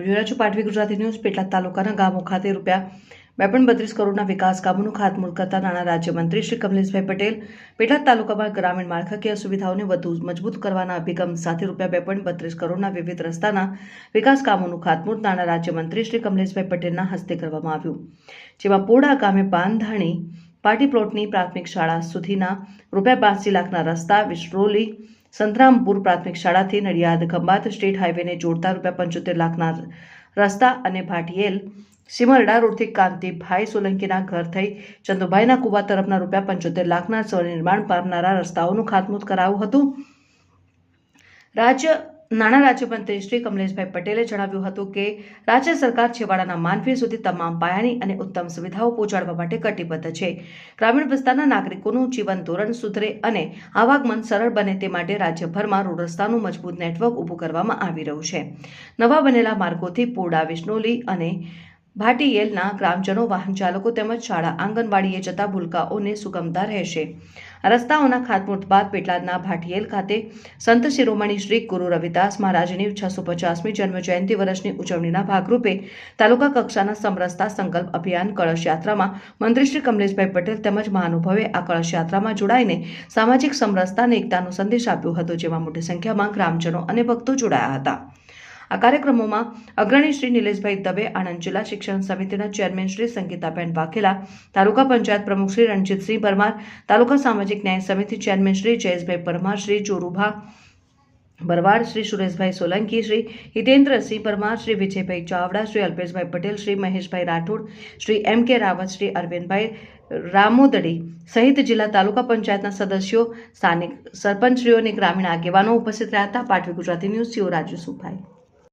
Gujarat પાટવી Gujarati news Petlad તાલુકાના ગામો ખાતે ₹2.32 કરોડના વિકાસ કામોનું ખાતમુહૂર્ત કરતા નાણાં રાજ્યમંત્રી શ્રી કમલેશભાઈ પટેલ પેટલાદ તાલુકામાં ગ્રામીણ માળખાકીય સુવિધાઓને વધુ મજબૂત કરવાના અભિગમ સાથે ₹2.32 કરોડના વિવિધ રસ્તાના વિકાસ કામોનું ખાતમુહૂર્ત નાણાં રાજ્યમંત્રી શ્રી કમલેશભાઈ પટેલના હસ્તે કરવામાં આવ્યું, જેમાં પોડા ગામે બાંધાણી પાર્ટી પ્લોટની પ્રાથમિક શાળા સુધીના ₹82 લાખના રસ્તા, વિશ્રોલી સંતરામપુર પ્રાથમિક શાળાથી નડિયાદ ખંભાત સ્ટેટ હાઈવેને જોડતા ₹75 લાખના રસ્તા અને ભાટિયેલ સિમરડા રોડથી કાંતિભાઈ સોલંકીના ઘર થઈ ચંદુભાઈના કુવા તરફના ₹75 લાખના સ્વનિર્માણ પામનારા રસ્તાઓનું ખાતમુહૂર્ત કરાયું હતું। નાણાં રાજ્યમંત્રી શ્રી કમલેશભાઈ પટેલે જણાવ્યું હતું કે રાજ્ય સરકાર છેવાડાના માનવી સુધી તમામ પાયાની અને ઉત્તમ સુવિધાઓ પહોંચાડવા માટે કટિબદ્ધ છે। ગ્રામીણ વિસ્તારના નાગરિકોનું જીવન ધોરણ સુધરે અને આવાગમન સરળ બને તે માટે રાજ્યભરમાં રોડ રસ્તાનું મજબૂત નેટવર્ક ઊભું કરવામાં આવી રહ્યું છે। નવા બનેલા માર્ગોથી પોડા, વિશ્નોલી અને ભાટીયેલના ગ્રામજનો, વાહન ચાલકો તેમજ શાળા આંગણવાડીએ જતા ભૂલકાઓને સુગમતા રહેશે। આ રસ્તાઓના ખાતમુહૂર્ત બાદ પેટલાદના ભાટીયેલ ખાતે સંત શિરોમણી શ્રી ગુરુ રવિદાસ મહારાજની 650મી જન્મ જયંતિ વર્ષની ઉજવણીના ભાગરૂપે તાલુકા કક્ષાના સમરસતા સંકલ્પ અભિયાન કળશ યાત્રામાં મંત્રી શ્રી કમલેશભાઈ પટેલ તેમજ મહાનુભાવે આ કળશ યાત્રામાં જોડાઈને સામાજિક સમરસતા અને એકતાનો સંદેશ આપ્યો હતો, જેમાં મોટી સંખ્યામાં ગ્રામજનો અને ભક્તો જોડાયા હતા। આ કાર્યક્રમોમાં અગ્રણી શ્રી નિલેશભાઈ દવે, આણંદ જિલ્લા શિક્ષણ સમિતિના ચેરમેન શ્રી સંગીતાબેન વાઘેલા, તાલુકા પંચાયત પ્રમુખ શ્રી રણજીતસિંહ પરમાર, તાલુકા સામાજિક ન્યાય સમિતિ ચેરમેન શ્રી જયેશભાઈ પરમાર, શ્રી ચોરુભા ભરવાડ, શ્રી સુરેશભાઈ સોલંકી, શ્રી હિતેન્દ્રસિંહ પરમાર, શ્રી વિજયભાઈ ચાવડા, શ્રી અલ્પેશભાઈ પટેલ, શ્રી મહેશભાઈ રાઠોડ, શ્રી M.K. રાવત, શ્રી અરવિંદભાઈ રામોદડી સહિત જિલ્લા તાલુકા પંચાયતના સદસ્યો, સ્થાનિક સરપંચશ્રીઓ અને ગ્રામીણ આગેવાનો ઉપસ્થિત રહ્યા હતા। પાટવી ગુજરાતી ન્યૂઝ, રાજુ સુભાઈ।